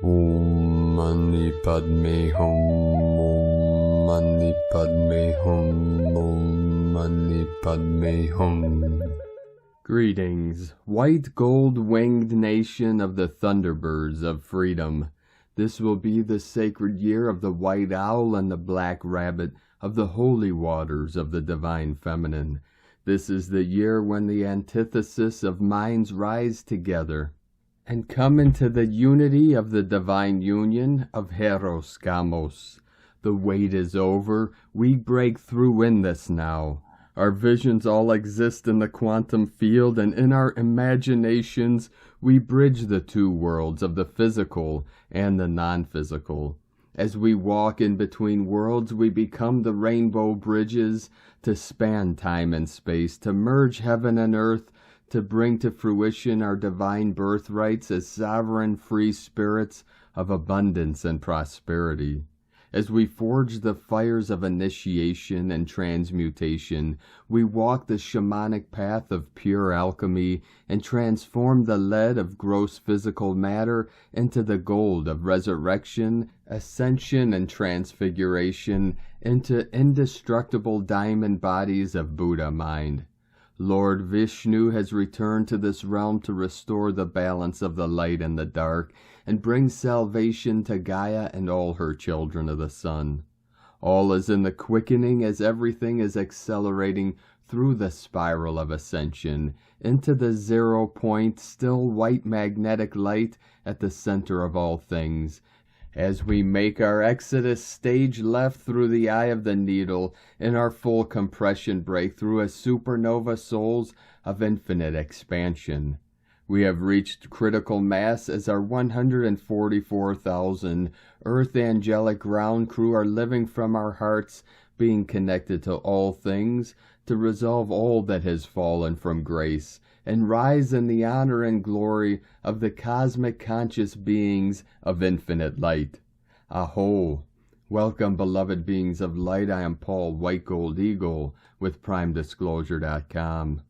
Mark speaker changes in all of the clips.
Speaker 1: Om Mani Padme Hum, Om Mani Padme Hum, Om Mani Padme Hum. Greetings, white gold-winged nation of the Thunderbirds of freedom. This will be the sacred year of the white owl and the black rabbit, of the holy waters of the divine feminine. This is the year when the antithesis of minds rise together and come into the unity of the divine union of Hieros, Gamos. The wait is over. We break through in this now. Our visions all exist in the quantum field, and in our imaginations we bridge the two worlds of the physical and the non-physical. As we walk in between worlds, we become the rainbow bridges to span time and space, to merge heaven and earth, to bring to fruition our divine birthrights as sovereign free spirits of abundance and prosperity. As we forge the fires of initiation and transmutation, we walk the shamanic path of pure alchemy and transform the lead of gross physical matter into the gold of resurrection, ascension, and transfiguration, into indestructible diamond bodies of Buddha mind. Lord Vishnu has returned to this realm to restore the balance of the light and the dark, and bring salvation to Gaia and all her children of the sun. All is in the quickening as everything is accelerating through the spiral of ascension, into the 0 point, still white magnetic light at the center of all things, as we make our exodus stage left through the eye of the needle in our full compression breakthrough as supernova souls of infinite expansion. We have reached critical mass as our 144,000 Earth angelic ground crew are living from our hearts, being connected to all things, to resolve all that has fallen from grace, and rise in the honor and glory of the cosmic conscious beings of infinite light. Aho! Welcome, beloved beings of light. I am Paul, White Gold Eagle, with PrimeDisclosure.com.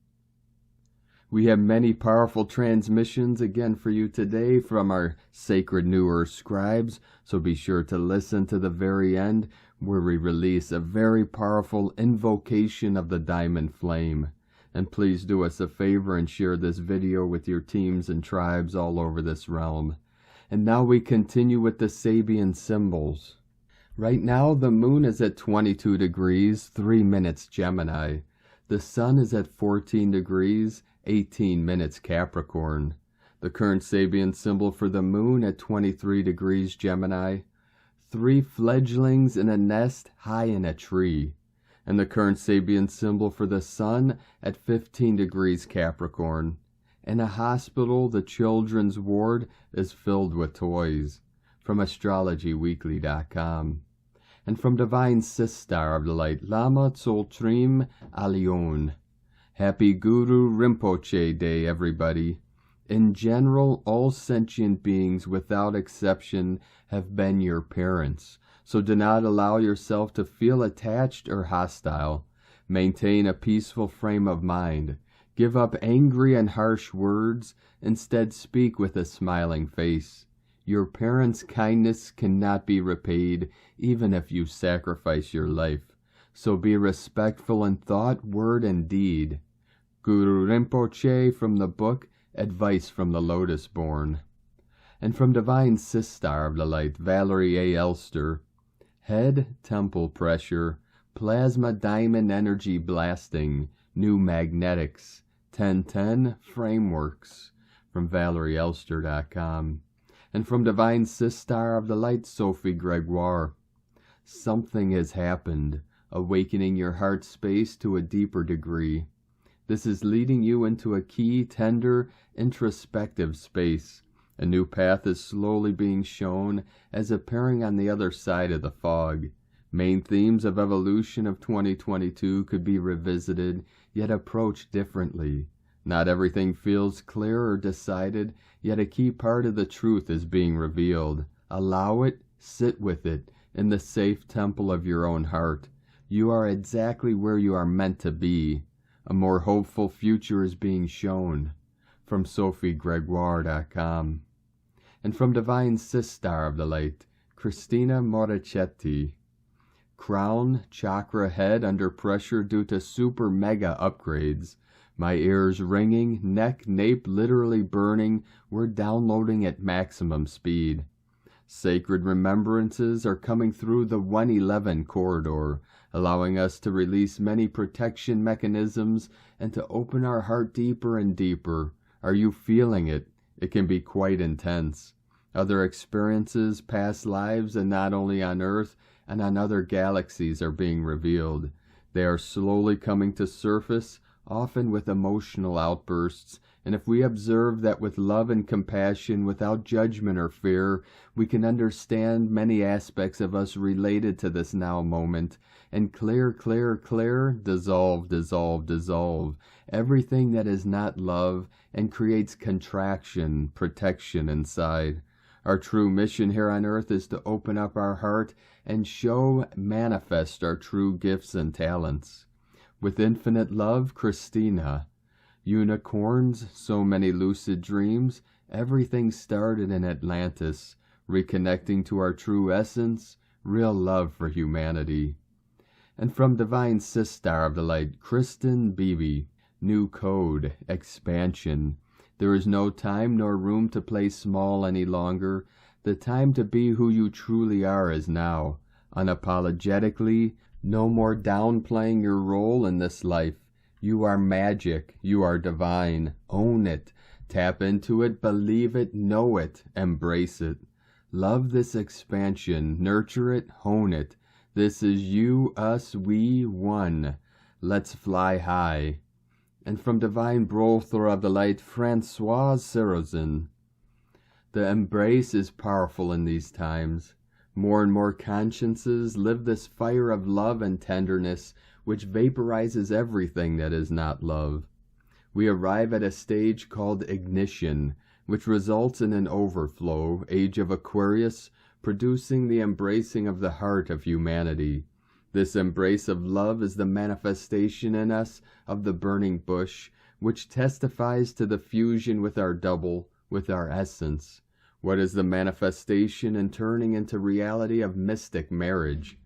Speaker 1: We have many powerful transmissions again for you today from our sacred New Earth scribes, so be sure to listen to the very end, where we release a very powerful invocation of the diamond flame. And please do us a favor and share this video with your teams and tribes all over this realm. And now we continue with the Sabian symbols. Right now the moon is at 22 degrees, 3 minutes Gemini. The sun is at 14 degrees, 18 minutes Capricorn. The current Sabian symbol for the moon at 23 degrees Gemini. 3 fledglings in a nest high in a tree. And the current Sabian symbol for the sun at 15 degrees Capricorn. In a hospital, the children's ward is filled with toys. From AstrologyWeekly.com. And from Divine Sistar of the Light, Lama Tsoltrim Alion. Happy Guru Rinpoche Day, everybody. In general, all sentient beings without exception have been your parents. So do not allow yourself to feel attached or hostile. Maintain a peaceful frame of mind. Give up angry and harsh words. Instead, speak with a smiling face. Your parents' kindness cannot be repaid, even if you sacrifice your life. So be respectful in thought, word, and deed. Guru Rinpoche from the book Advice from the Lotus Born. And from Divine Sistar of the Light, Valerie A. Elster. Head, temple pressure, plasma diamond energy blasting, new magnetics, 1010 frameworks, from ValerieElster.com. And from Divine Sistar of the Light, Sophie Gregoire. Something has happened, awakening your heart space to a deeper degree. This is leading you into a key, tender, introspective space. A new path is slowly being shown as appearing on the other side of the fog. Main themes of evolution of 2022 could be revisited, yet approached differently. Not everything feels clear or decided, yet a key part of the truth is being revealed. Allow it, sit with it, in the safe temple of your own heart. You are exactly where you are meant to be. A more hopeful future is being shown. From SophieGregoire.com. And from Divine Sistar of the Light, Christina Morichetti. Crown, chakra, head under pressure due to super mega upgrades. My ears ringing, neck, nape literally burning. We're downloading at maximum speed. Sacred remembrances are coming through the 111 corridor, allowing us to release many protection mechanisms and to open our heart deeper and deeper. Are you feeling it? It can be quite intense. Other experiences, past lives, and not only on Earth and on other galaxies are being revealed. They are slowly coming to surface, often with emotional outbursts, and if we observe that with love and compassion, without judgment or fear, we can understand many aspects of us related to this now moment, and clear, dissolve, dissolve, dissolve, everything that is not love and creates contraction, protection inside. Our true mission here on earth is to open up our heart and manifest our true gifts and talents. With infinite love, Christina. Unicorns, so many lucid dreams, everything started in Atlantis, reconnecting to our true essence, real love for humanity. And from Divine Sistar of the Light, Kristen Beebe. New code, expansion. There is no time nor room to play small any longer. The time to be who you truly are is now. Unapologetically, no more downplaying your role in this life. You are magic. You are divine. Own it. Tap into it. Believe it. Know it. Embrace it. Love this expansion. Nurture it. Hone it. This is you, us, we, one. Let's fly high. And from Divine Brother of the Light, Francoise Sirozin. The embrace is powerful in these times. More and more consciences live this fire of love and tenderness, which vaporizes everything that is not love. We arrive at a stage called ignition, which results in an overflow, age of Aquarius, producing the embracing of the heart of humanity. This embrace of love is the manifestation in us of the burning bush, which testifies to the fusion with our double, with our essence. What is the manifestation and turning into reality of mystic marriage?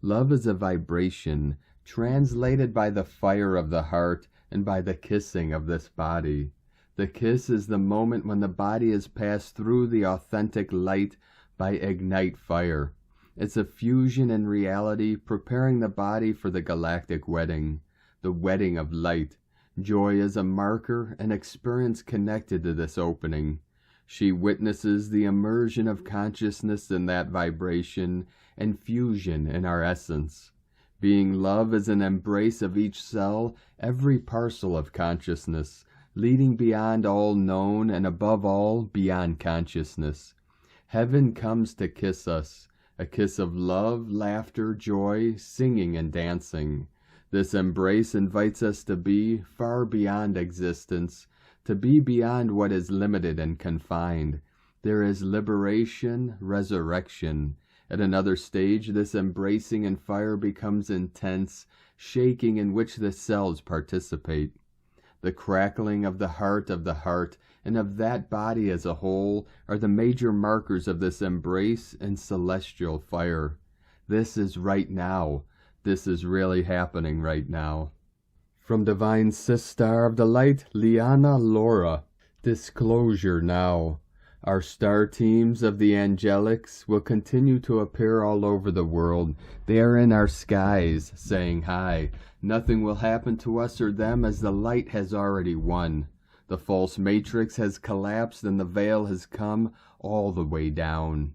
Speaker 1: Love is a vibration, translated by the fire of the heart and by the kissing of this body. The kiss is the moment when the body is passed through the authentic light by ignite fire. It's a fusion in reality, preparing the body for the galactic wedding, the wedding of light. Joy is a marker, an experience connected to this opening. She witnesses the immersion of consciousness in that vibration and fusion in our essence. Being love is an embrace of each cell, every parcel of consciousness, leading beyond all known and above all beyond consciousness. Heaven comes to kiss us, a kiss of love, laughter, joy, singing and dancing. This embrace invites us to be far beyond existence, to be beyond what is limited and confined. There is liberation, resurrection. At another stage, this embracing and fire becomes intense, shaking in which the cells participate. The crackling of the heart and of that body as a whole are the major markers of this embrace and celestial fire. This is right now. This is really happening right now. From Divine Sistar of the Light, Liana Laura. Disclosure now. Our star teams of the angelics will continue to appear all over the world. They are in our skies, saying hi. Nothing will happen to us or them as the light has already won. The false matrix has collapsed and the veil has come all the way down.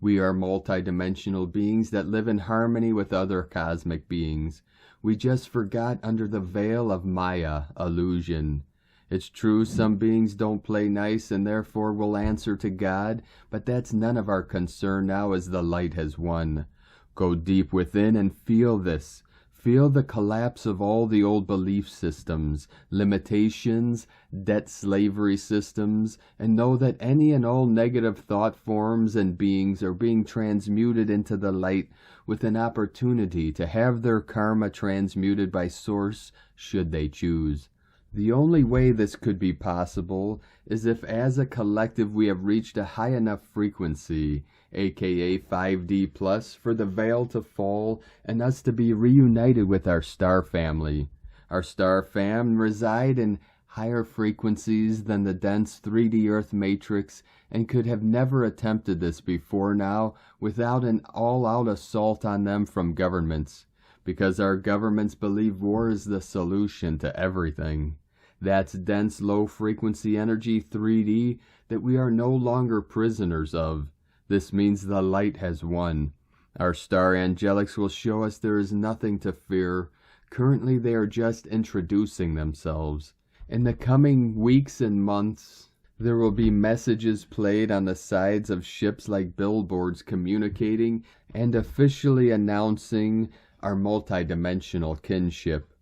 Speaker 1: We are multidimensional beings that live in harmony with other cosmic beings. We just forgot under the veil of Maya, illusion. It's true some beings don't play nice and therefore will answer to God, but that's none of our concern now as the light has won. Go deep within and feel this. Feel the collapse of all the old belief systems, limitations, debt slavery systems, and know that any and all negative thought forms and beings are being transmuted into the light with an opportunity to have their karma transmuted by Source should they choose. The only way this could be possible is if as a collective we have reached a high enough frequency, aka 5D plus, for the veil to fall and us to be reunited with our star family. Our star fam reside in higher frequencies than the dense 3D Earth matrix and could have never attempted this before now without an all-out assault on them from governments, because our governments believe war is the solution to everything. That's dense low-frequency energy 3D that we are no longer prisoners of. This means the light has won. Our star angelics will show us there is nothing to fear. Currently they are just introducing themselves. In the coming weeks and months, there will be messages played on the sides of ships like billboards communicating and officially announcing our multidimensional kinship.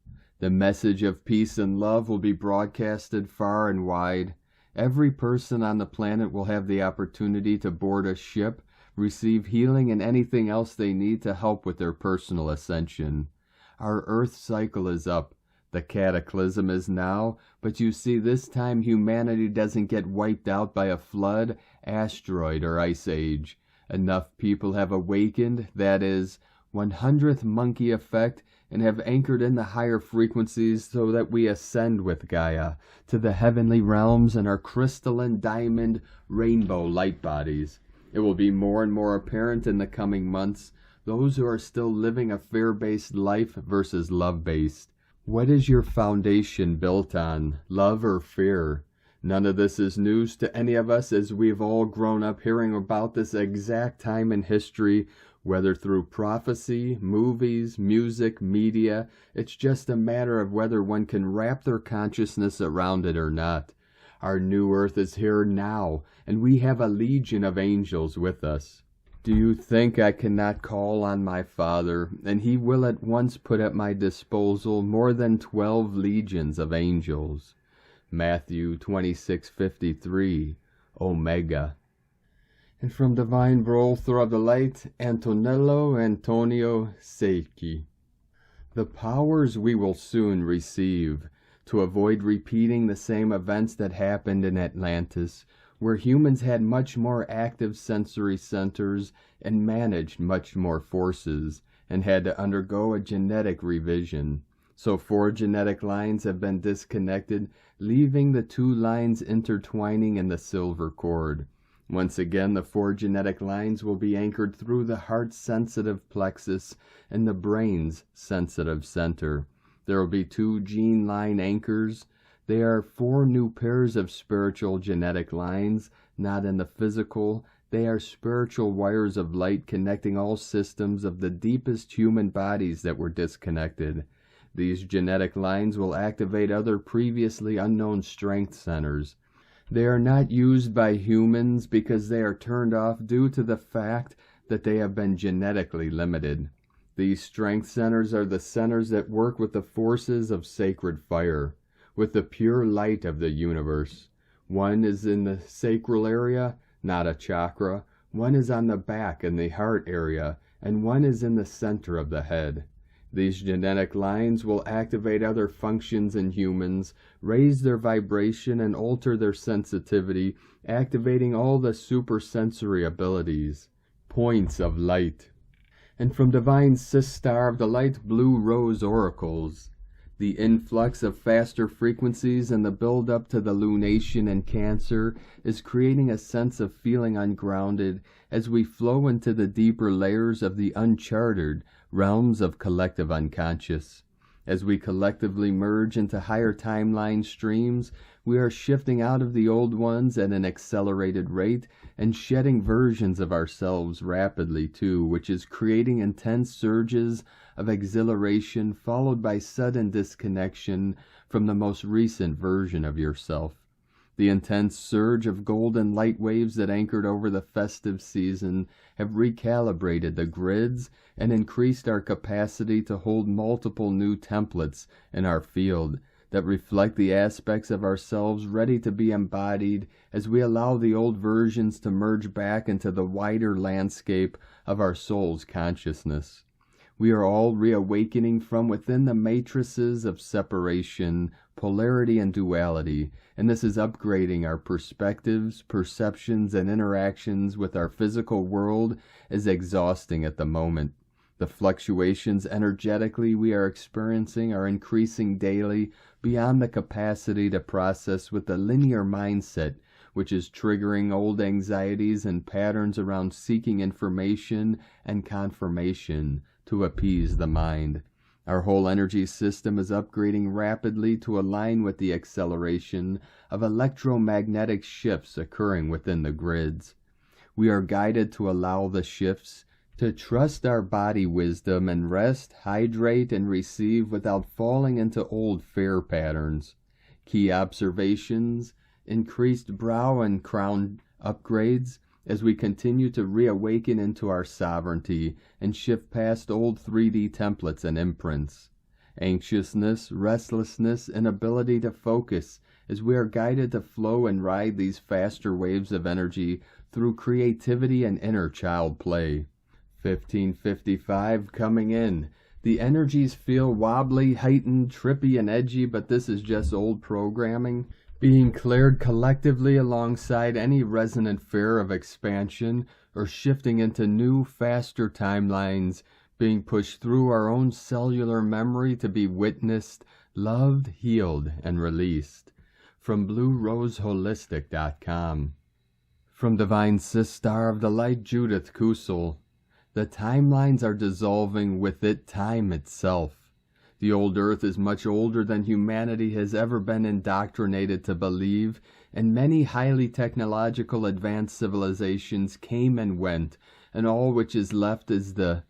Speaker 1: The message of peace and love will be broadcasted far and wide. Every person on the planet will have the opportunity to board a ship, receive healing and anything else they need to help with their personal ascension. Our Earth cycle is up. The cataclysm is now, but you see, this time humanity doesn't get wiped out by a flood, asteroid, or ice age. Enough people have awakened, that is, 100th monkey effect, and have anchored in the higher frequencies so that we ascend with Gaia to the heavenly realms in our crystalline diamond rainbow light bodies. It will be more and more apparent in the coming months, those who are still living a fear-based life versus love-based. What is your foundation built on, love or fear? None of this is news to any of us, as we've all grown up hearing about this exact time in history, whether through prophecy, movies, music, media. It's just a matter of whether one can wrap their consciousness around it or not. Our new earth is here now, and we have a legion of angels with us. Do you think I cannot call on my Father, and he will at once put at my disposal more than 12 legions of angels? Matthew 26:53, Omega. And from Divine Brother of the Light, Antonello Antonio Seiki. The powers we will soon receive, to avoid repeating the same events that happened in Atlantis, where humans had much more active sensory centers and managed much more forces, and had to undergo a genetic revision. So 4 genetic lines have been disconnected, leaving the 2 lines intertwining in the silver cord. Once again, the 4 genetic lines will be anchored through the heart's sensitive plexus and the brain's sensitive center. There will be 2 gene line anchors. They are 4 new pairs of spiritual genetic lines, not in the physical. They are spiritual wires of light connecting all systems of the deepest human bodies that were disconnected. These genetic lines will activate other previously unknown strength centers. They are not used by humans because they are turned off due to the fact that they have been genetically limited. These strength centers are the centers that work with the forces of sacred fire, with the pure light of the universe. One is in the sacral area, not a chakra. One is on the back in the heart area, and one is in the center of the head. These genetic lines will activate other functions in humans, raise their vibration, and alter their sensitivity, activating all the supersensory abilities. Points of light. And from Divine Sistar of the Light Blue Rose Oracles, the influx of faster frequencies and the build-up to the lunation in Cancer is creating a sense of feeling ungrounded as we flow into the deeper layers of the uncharted realms of collective unconscious. As we collectively merge into higher timeline streams, we are shifting out of the old ones at an accelerated rate and shedding versions of ourselves rapidly too, which is creating intense surges of exhilaration followed by sudden disconnection from the most recent version of yourself. The intense surge of golden light waves that anchored over the festive season have recalibrated the grids and increased our capacity to hold multiple new templates in our field that reflect the aspects of ourselves ready to be embodied as we allow the old versions to merge back into the wider landscape of our soul's consciousness. We are all reawakening from within the matrices of separation, polarity, and duality, and this is upgrading our perspectives, perceptions, and interactions with our physical world is exhausting at the moment. The fluctuations energetically we are experiencing are increasing daily beyond the capacity to process with the linear mindset, which is triggering old anxieties and patterns around seeking information and confirmation to appease the mind. Our whole energy system is upgrading rapidly to align with the acceleration of electromagnetic shifts occurring within the grids. We are guided to allow the shifts, to trust our body wisdom and rest, hydrate, and receive without falling into old fear patterns. Key observations: increased brow and crown upgrades as we continue to reawaken into our sovereignty and shift past old 3D templates and imprints. Anxiousness, restlessness, inability to focus as we are guided to flow and ride these faster waves of energy through creativity and inner child play. 1555 coming in. The energies feel wobbly, heightened, trippy, and edgy, but this is just old programming being cleared collectively alongside any resonant fear of expansion or shifting into new, faster timelines, being pushed through our own cellular memory to be witnessed, loved, healed, and released. From BlueRoseHolistic.com. From Divine Sistar of the Light, Judith Kusel. The timelines are dissolving with it time itself. The old earth is much older than humanity has ever been indoctrinated to believe, and many highly technological advanced civilizations came and went, and all which is left is the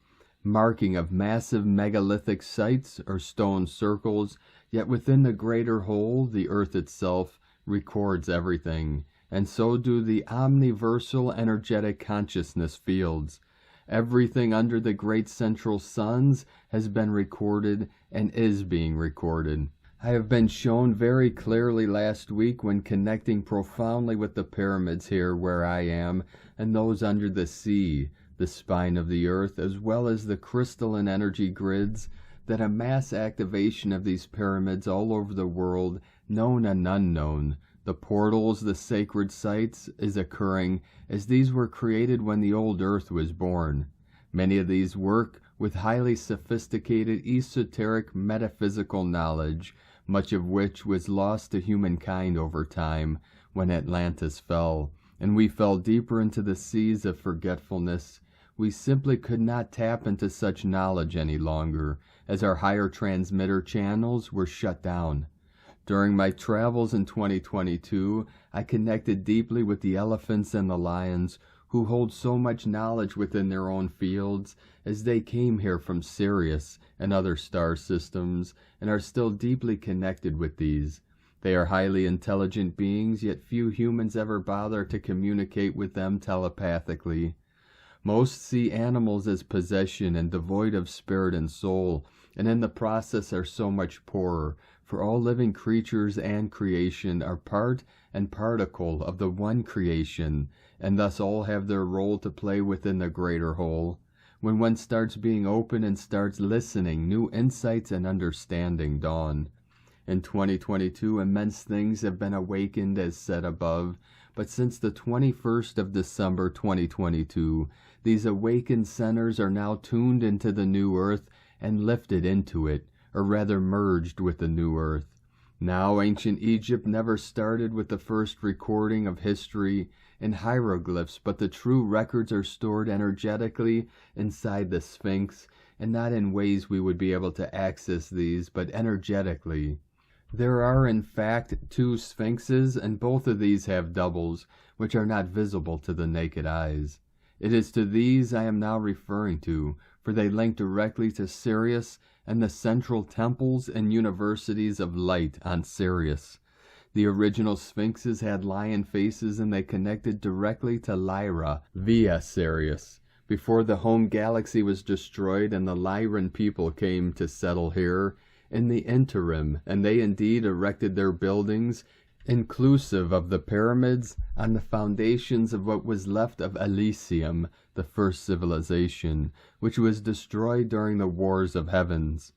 Speaker 1: marking of massive megalithic sites or stone circles, yet within the greater whole, the earth itself records everything, and so do the omniversal energetic consciousness fields. Everything under the great central suns has been recorded and is being recorded. I have been shown very clearly last week when connecting profoundly with the pyramids here where I am and those under the sea, the spine of the earth, as well as the crystalline energy grids, that a mass activation of these pyramids all over the world, known and unknown, the portals, the sacred sites, is occurring as these were created when the old earth was born. Many of these work with highly sophisticated esoteric metaphysical knowledge, much of which was lost to humankind over time when Atlantis fell, and we fell deeper into the seas of forgetfulness. We simply could not tap into such knowledge any longer, as our higher transmitter channels were shut down. During my travels in 2022, I connected deeply with the elephants and the lions, who hold so much knowledge within their own fields, as they came here from Sirius and other star systems, and are still deeply connected with these. They are highly intelligent beings, yet few humans ever bother to communicate with them telepathically. Most see animals as possession and devoid of spirit and soul, and in the process are so much poorer, for all living creatures and creation are part and particle of the one creation, and thus all have their role to play within the greater whole. When one starts being open and starts listening, new insights and understanding dawn. In 2022, immense things have been awakened as said above, but since the 21st of December 2022, these awakened centers are now tuned into the new earth and lifted into it, or rather merged with the new earth. Now ancient Egypt never started with the first recording of history in hieroglyphs, but the true records are stored energetically inside the Sphinx, and not in ways we would be able to access these, but energetically. There are in fact two Sphinxes, and both of these have doubles, which are not visible to the naked eyes. It is to these I am now referring to, for they link directly to Sirius and the central temples and universities of light on Sirius. The original Sphinxes had lion faces, and they connected directly to Lyra via Sirius. Before the home galaxy was destroyed and the Lyran people came to settle here, in the interim, and they indeed erected their buildings inclusive of the pyramids, on the foundations of what was left of Elysium, the first civilization, which was destroyed during the Wars of Heavens.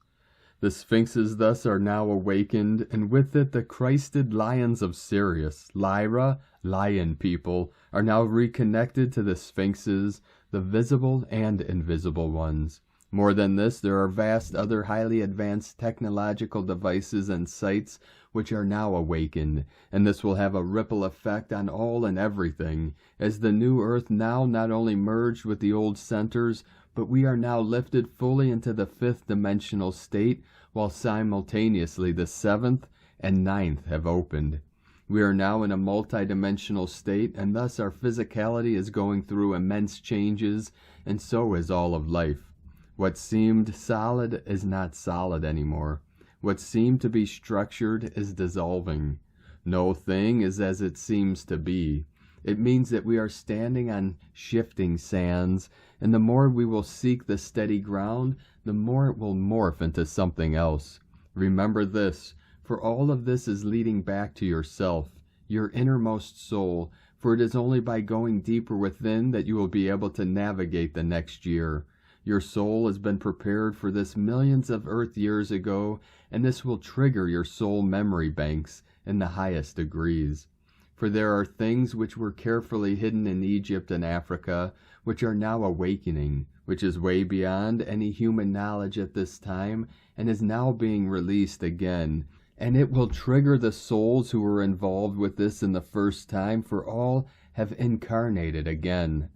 Speaker 1: The Sphinxes thus are now awakened, and with it the Christed lions of Sirius, Lyra, lion people, are now reconnected to the Sphinxes, the visible and invisible ones. More than this, there are vast other highly advanced technological devices and sites which are now awakened, and this will have a ripple effect on all and everything, as the new Earth now not only merged with the old centers, but we are now lifted fully into the fifth dimensional state, while simultaneously the seventh and ninth have opened. We are now in a multidimensional state, and thus our physicality is going through immense changes, and so is all of life. What seemed solid is not solid anymore. What seemed to be structured is dissolving. No thing is as it seems to be. It means that we are standing on shifting sands, and the more we will seek the steady ground, the more it will morph into something else. Remember this, for all of this is leading back to yourself, your innermost soul, for it is only by going deeper within that you will be able to navigate the next year. Your soul has been prepared for this millions of Earth years ago, and this will trigger your soul memory banks in the highest degrees. For there are things which were carefully hidden in Egypt and Africa, which are now awakening, which is way beyond any human knowledge at this time, and is now being released again. And it will trigger the souls who were involved with this in the first time, for all have incarnated again.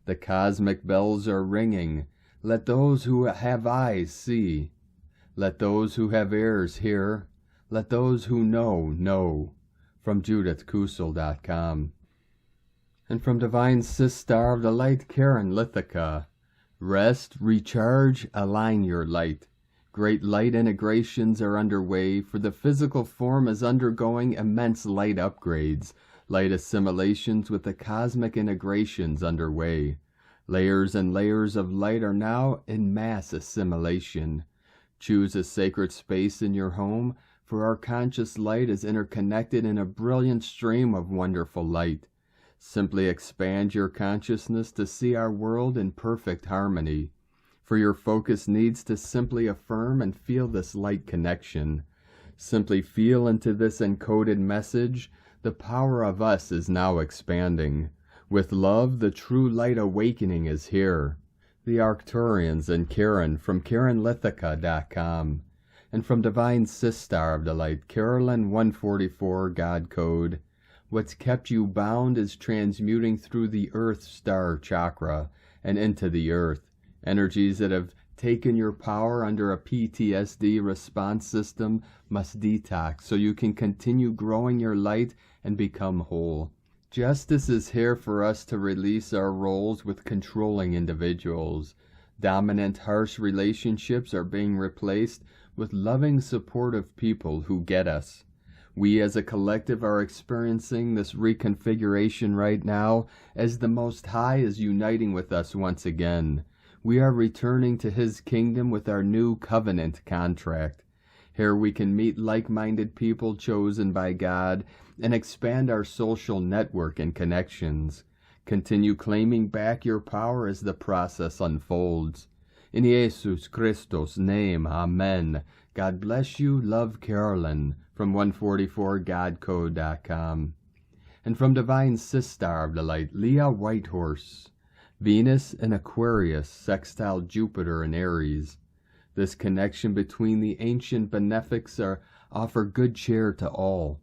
Speaker 1: The cosmic bells are ringing. Let those who have eyes see. Let those who have ears hear. Let those who know. From JudithKusel.com. And from Divine Sistar of the Light, Karen Lithica. Rest, recharge, align your light. Great light integrations are underway, for the physical form is undergoing immense light upgrades, light assimilations with the cosmic integrations underway. Layers and layers of light are now in mass assimilation. Choose a sacred space in your home, for our conscious light is interconnected in a brilliant stream of wonderful light. Simply expand your consciousness to see our world in perfect harmony. For your focus needs to simply affirm and feel this light connection. Simply feel into this encoded message. The power of us is now expanding. With love, the true light awakening is here. The Arcturians and Karen from KarenLithica.com. And from Divine Sistar of the Light, Carolyn 144 God Code. What's kept you bound is transmuting through the Earth Star Chakra and into the Earth. Energies that have taken your power under a PTSD response system must detox so you can continue growing your light and become whole. Justice is here for us to release our roles with controlling individuals. Dominant, harsh relationships are being replaced with loving, supportive people who get us. We as a collective are experiencing this reconfiguration right now as the Most High is uniting with us once again. We are returning to His kingdom with our new covenant contract. Here we can meet like-minded people chosen by God and expand our social network and connections. Continue claiming back your power as the process unfolds. In Jesus Christos' name, Amen. God bless you. Love, Carolyn. From 144godcode.com. And from Divine Sistar of the Light, Leah Whitehorse. Venus in Aquarius, sextile Jupiter in Aries. This connection between the ancient benefics offer good cheer to all.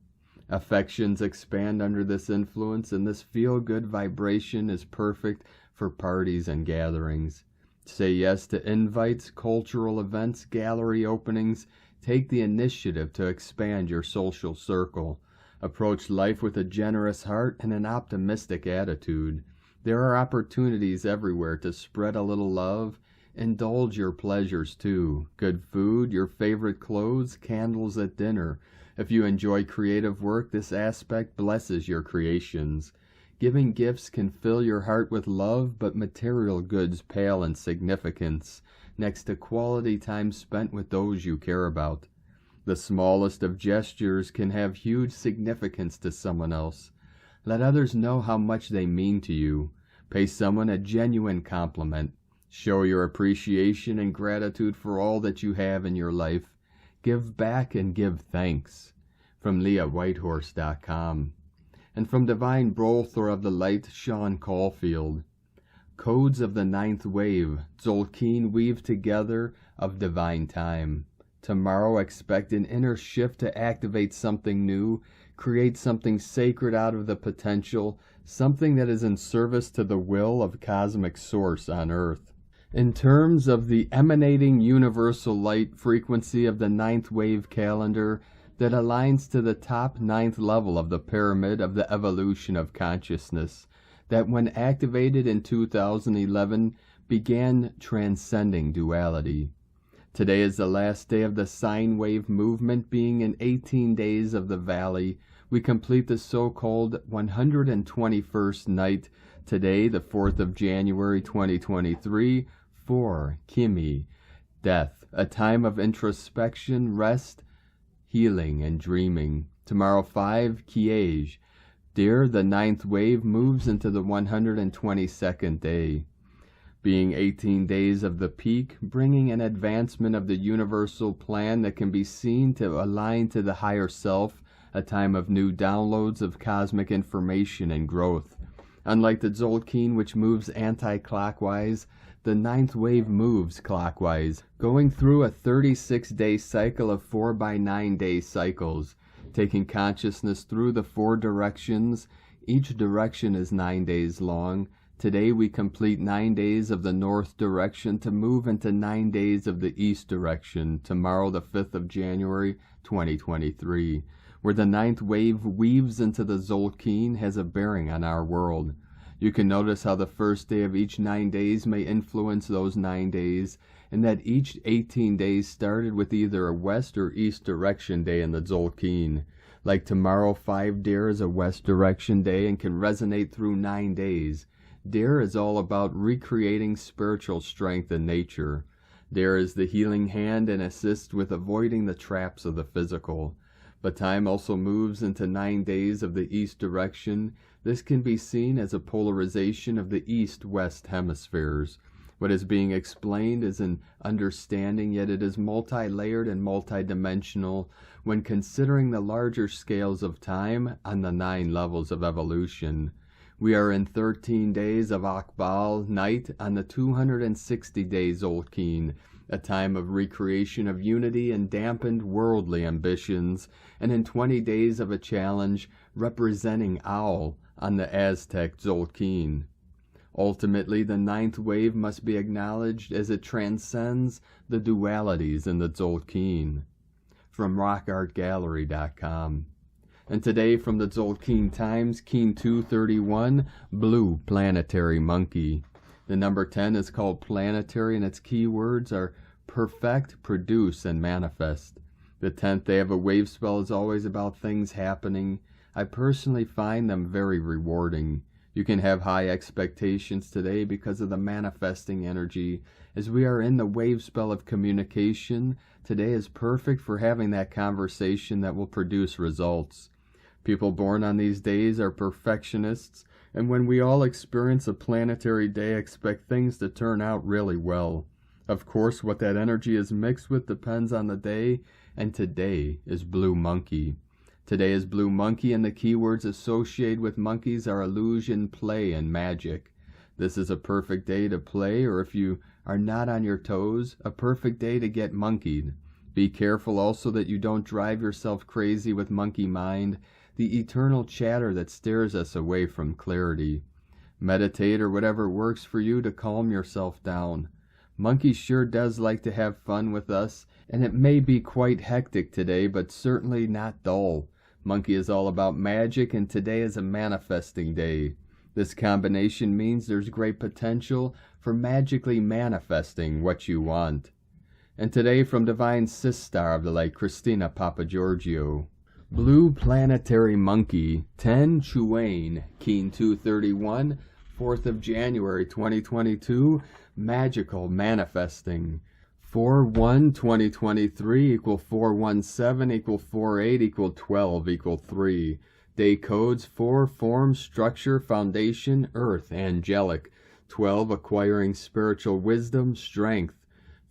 Speaker 1: Affections expand under this influence, and this feel-good vibration is perfect for parties and gatherings. Say yes to invites, cultural events, gallery openings. Take the initiative to expand your social circle. Approach life with a generous heart and an optimistic attitude. There are opportunities everywhere to spread a little love. Indulge your pleasures too. Good food, your favorite clothes, candles at dinner. If you enjoy creative work, this aspect blesses your creations. Giving gifts can fill your heart with love, but material goods pale in significance next to quality time spent with those you care about. The smallest of gestures can have huge significance to someone else. Let others know how much they mean to you. Pay someone a genuine compliment. Show your appreciation and gratitude for all that you have in your life. Give back and give thanks. From LeahWhitehorse.com. And from Divine Brother of the Light, Sean Caulfield. Codes of the Ninth Wave, Tzolk'in weave together of divine time. Tomorrow expect an inner shift to activate something new, create something sacred out of the potential, something that is in service to the will of cosmic source on Earth. In terms of the emanating universal light frequency of the ninth wave calendar that aligns to the top ninth level of the pyramid of the evolution of consciousness, that when activated in 2011 began transcending duality. Today is the last day of the sine wave movement, being in 18 days of the valley. We complete the so-called 121st night, today the 4th of January 2023, for Kimi, death, a time of introspection, rest, healing, and dreaming. Tomorrow 5, Kiej, dear, the ninth wave moves into the 122nd day. Being 18 days of the peak, bringing an advancement of the universal plan that can be seen to align to the higher self, a time of new downloads of cosmic information and growth. Unlike the Tzolk'in, which moves anti-clockwise, the ninth wave moves clockwise, going through a 36-day cycle of 4x9-day cycles, taking consciousness through the 4 directions. Each direction is 9 days long. Today we complete 9 days of the north direction to move into 9 days of the east direction, tomorrow the 5th of January 2023, where the ninth wave weaves into the Tzolk'in has a bearing on our world. You can notice how the first day of each 9 days may influence those 9 days, and that each 18 days started with either a west or east direction day in the Tzolk'in. Like tomorrow, 5 Deer is a west direction day and can resonate through 9 days. Deer is all about recreating spiritual strength in nature. Deer is the healing hand and assists with avoiding the traps of the physical. But time also moves into 9 days of the east direction. This can be seen as a polarization of the east-west hemispheres. What is being explained is an understanding, yet it is multi-layered and multi-dimensional when considering the larger scales of time on the 9 levels of evolution. We are in 13 days of Akbal night on the 260-day Tzolk'in, a time of recreation of unity and dampened worldly ambitions, and in 20 days of a challenge representing Owl on the Aztec Tzolk'in. Ultimately, the ninth wave must be acknowledged as it transcends the dualities in the Tzolk'in. From rockartgallery.com. And today from the Tzolk'in Times, Keen 231, Blue Planetary Monkey. The number 10 is called planetary, and its keywords are perfect, produce, and manifest. The 10th day of a wave spell is always about things happening. I personally find them very rewarding. You can have high expectations today because of the manifesting energy. As we are in the wave spell of communication, today is perfect for having that conversation that will produce results. People born on these days are perfectionists, and when we all experience a planetary day, expect things to turn out really well. Of course, what that energy is mixed with depends on the day, and today is Blue Monkey. Today is Blue Monkey, and the keywords associated with monkeys are illusion, play, and magic. This is a perfect day to play, or if you are not on your toes, a perfect day to get monkeyed. Be careful also that you don't drive yourself crazy with monkey mind, the eternal chatter that steers us away from clarity. Meditate or whatever works for you to calm yourself down. Monkey sure does like to have fun with us, and it may be quite hectic today, but certainly not dull. Monkey is all about magic, and today is a manifesting day. This combination means there's great potential for magically manifesting what you want. And today from Divine Sister of the Light, Christina Papagiorgio. Blue Planetary Monkey, 10 Chuane, Keen 231, 4th of January 2022, Magical Manifesting. 4-1-2023 equal 417 equal 48 equal 12 equal 3. Day codes 4 form, structure, foundation, earth, angelic. 12 acquiring spiritual wisdom, strength.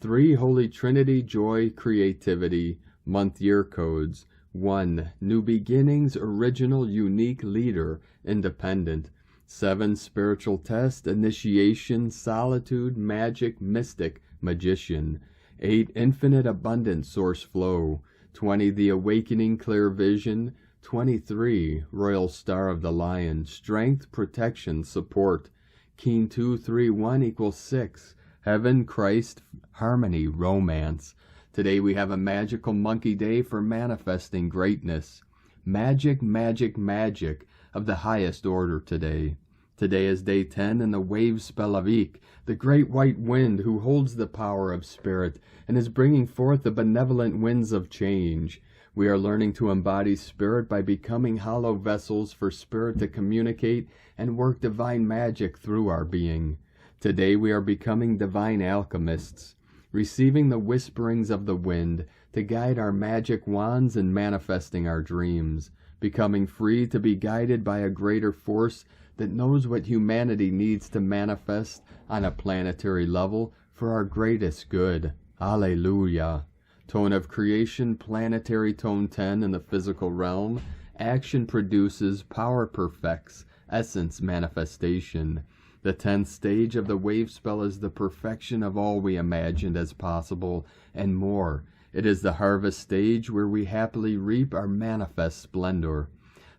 Speaker 1: 3 Holy Trinity, joy, creativity. Month year codes 1 new beginnings, original, unique, leader, independent. 7 spiritual test, initiation, solitude, magic, mystic, magician. 8 infinite abundant source flow. 20 the awakening, clear vision. 23 royal star of the lion, strength, protection, support. Keen 231 equals 6 heaven, Christ, harmony, romance. Today we have a magical monkey day for manifesting greatness. Magic, magic, magic of the highest order today. Today is day 10 in the wave spell of Eek, the great white wind who holds the power of spirit and is bringing forth the benevolent winds of change. We are learning to embody spirit by becoming hollow vessels for spirit to communicate and work divine magic through our being. Today we are becoming divine alchemists, receiving the whisperings of the wind to guide our magic wands and manifesting our dreams, becoming free to be guided by a greater force that knows what humanity needs to manifest on a planetary level for our greatest good. Alleluia. Tone of creation, planetary tone 10 in the physical realm. Action produces, power perfects, essence manifestation. The 10th stage of the wave spell is the perfection of all we imagined as possible and more. It is the harvest stage where we happily reap our manifest splendor.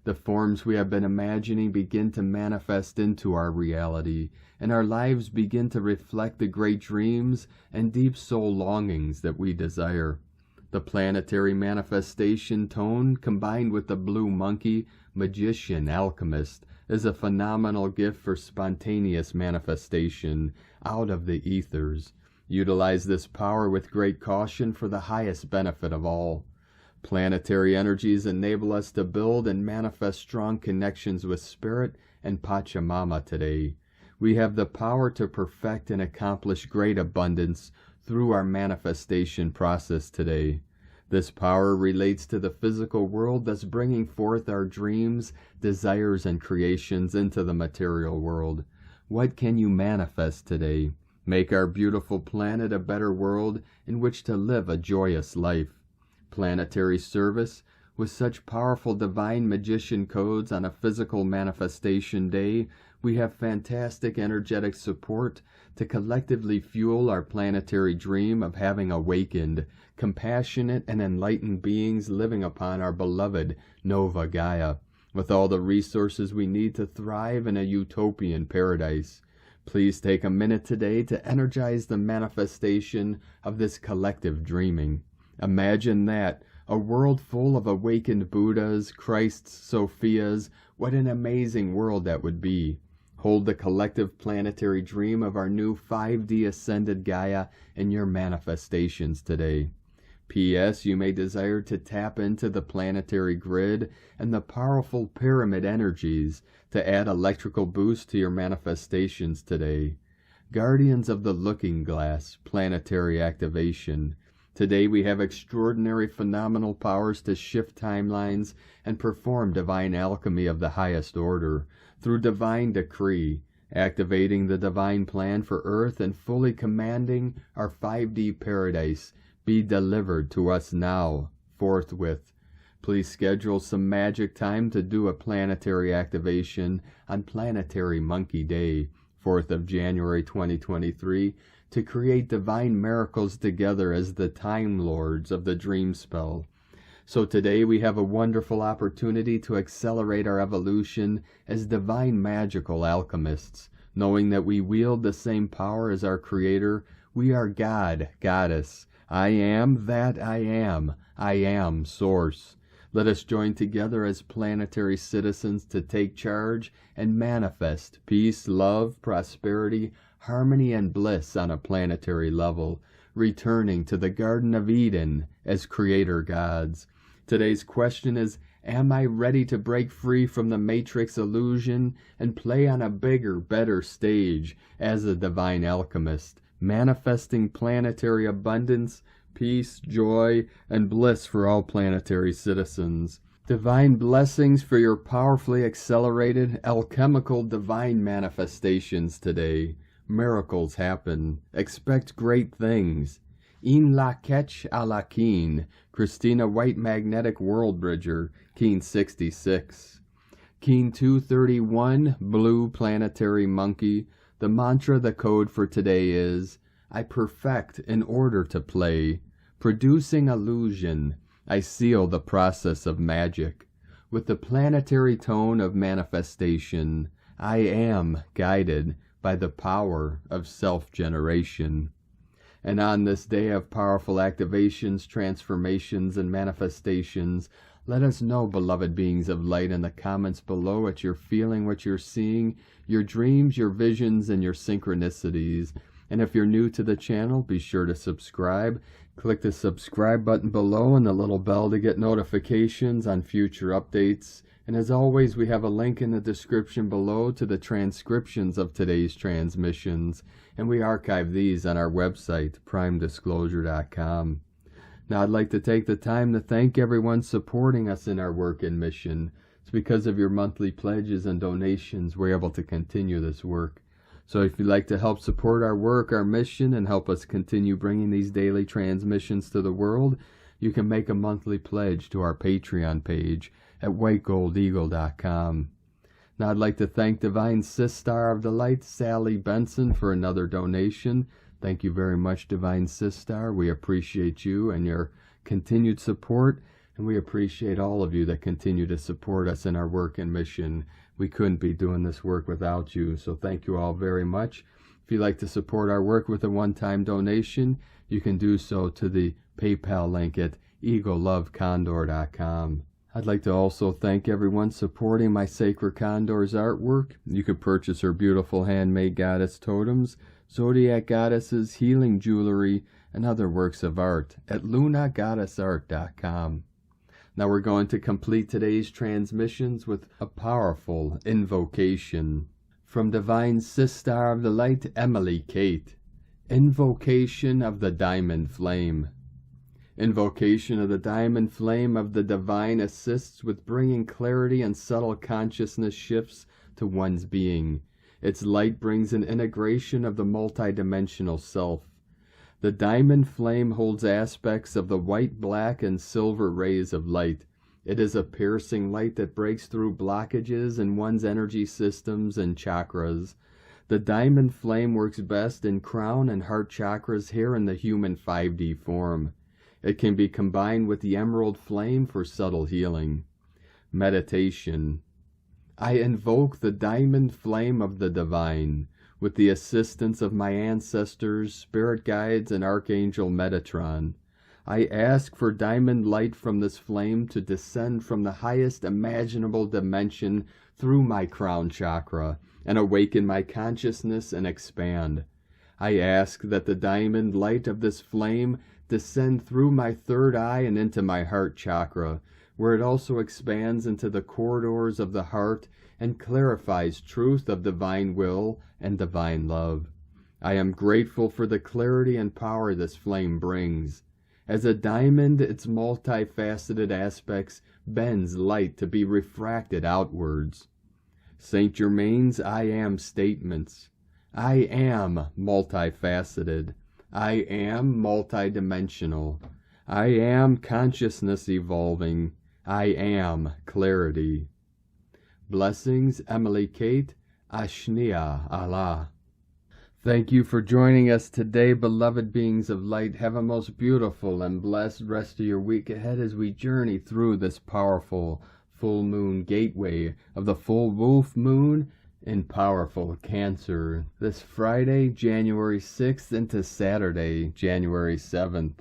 Speaker 1: The forms we have been imagining begin to manifest into our reality, and our lives begin to reflect the great dreams and deep soul longings that we desire. The planetary manifestation tone, combined with the blue monkey, magician, alchemist, is a phenomenal gift for spontaneous manifestation out of the ethers. Utilize this power with great caution for the highest benefit of all. Planetary energies enable us to build and manifest strong connections with Spirit and Pachamama today. We have the power to perfect and accomplish great abundance through our manifestation process today. This power relates to the physical world, thus bringing forth our dreams, desires, and creations into the material world. What can you manifest today? Make our beautiful planet a better world in which to live a joyous life. Planetary service with such powerful divine magician codes on a physical manifestation day, we have fantastic energetic support to collectively fuel our planetary dream of having awakened, compassionate and enlightened beings living upon our beloved Nova Gaia, with all the resources we need to thrive in a utopian paradise. Please take a minute today to energize the manifestation of this collective dreaming. Imagine that, a world full of awakened Buddhas, Christs, Sophias. What an amazing world that would be. Hold the collective planetary dream of our new 5D ascended Gaia in your manifestations today. P.S. You may desire to tap into the planetary grid and the powerful pyramid energies to add electrical boost to your manifestations today. Guardians of the Looking Glass, planetary activation. Today we have extraordinary phenomenal powers to shift timelines and perform divine alchemy of the highest order through divine decree, activating the divine plan for Earth and fully commanding our 5D paradise be delivered to us now, forthwith. Please schedule some magic time to do a planetary activation on Planetary Monkey Day, 4th of January 2023, to create divine miracles together as the Time Lords of the Dream Spell. So today we have a wonderful opportunity to accelerate our evolution as divine magical alchemists, knowing that we wield the same power as our Creator. We are God, Goddess. I am that I am Source. Let us join together as planetary citizens to take charge and manifest peace, love, prosperity, harmony, and bliss on a planetary level, returning to the Garden of Eden as creator gods. Today's question is, am I ready to break free from the matrix illusion and play on a bigger, better stage as a divine alchemist, manifesting planetary abundance, peace, joy, and bliss for all planetary citizens. Divine blessings for your powerfully accelerated, alchemical divine manifestations today. Miracles happen. Expect great things. In la ketch a la keen, Christina White Magnetic World Bridger, Keen 66. Keen 231, Blue Planetary Monkey. The mantra, the code for today is, I perfect in order to play. Producing illusion, I seal the process of magic. With the planetary tone of manifestation, I am guided by the power of self-generation. And on this day of powerful activations, transformations, and manifestations, let us know, beloved beings of light, in the comments below what you're feeling, what you're seeing, your dreams, your visions, and your synchronicities. And if you're new to the channel, be sure to subscribe. Click the subscribe button below and the little bell to get notifications on future updates. And as always, we have a link in the description below to the transcriptions of today's transmissions, and we archive these on our website, primedisclosure.com. Now, I'd like to take the time to thank everyone supporting us in our work and mission. It's because of your monthly pledges and donations we're able to continue this work. So if you'd like to help support our work, our mission, and help us continue bringing these daily transmissions to the world, you can make a monthly pledge to our Patreon page at whitegoldeagle.com. Now I'd like to thank Divine Sistar of the Light, Sally Benson, for another donation. Thank you very much, Divine Sistar. We appreciate you and your continued support, and we appreciate all of you that continue to support us in our work and mission. We couldn't be doing this work without you, so thank you all very much. If you'd like to support our work with a one-time donation, you can do so to the PayPal link at egolovecondor.com. I'd like to also thank everyone supporting my Sacred Condor's artwork. You can purchase her beautiful handmade goddess totems, zodiac goddesses, healing jewelry, and other works of art at lunagoddessart.com. Now we're going to complete today's transmissions with a powerful invocation from Divine Sistar of the Light, Emily Kate. Invocation of the Diamond Flame. Invocation of the Diamond Flame of the Divine assists with bringing clarity and subtle consciousness shifts to one's being. Its light brings an integration of the multidimensional self. The diamond flame holds aspects of the white, black, and silver rays of light. It is a piercing light that breaks through blockages in one's energy systems and chakras. The diamond flame works best in crown and heart chakras here in the human 5D form. It can be combined with the emerald flame for subtle healing. Meditation. I invoke the diamond flame of the divine. With the assistance of my ancestors, spirit guides, and Archangel Metatron, I ask for diamond light from this flame to descend from the highest imaginable dimension through my crown chakra and awaken my consciousness and expand. I ask that the diamond light of this flame descend through my third eye and into my heart chakra, where it also expands into the corridors of the heart and clarifies truth of divine will and divine love. I am grateful for the clarity and power this flame brings. As a diamond, its multifaceted aspects bends light to be refracted outwards. Saint Germain's I am statements. I am multifaceted. I am multidimensional. I am consciousness evolving. I am clarity. Blessings, Emily Kate. Ashnia Allah. Thank you for joining us today, beloved beings of light. Have a most beautiful and blessed rest of your week ahead as we journey through this powerful full moon gateway of the full wolf moon in powerful Cancer this Friday, January 6th into Saturday, January 7th.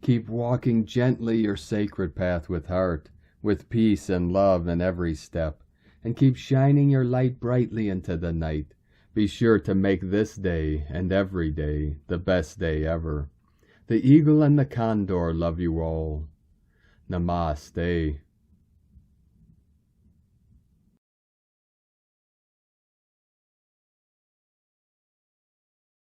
Speaker 1: Keep walking gently your sacred path with heart, with peace and love in every step, and keep shining your light brightly into the night. Be sure to make this day and every day the best day ever. The eagle and the condor love you all. Namaste.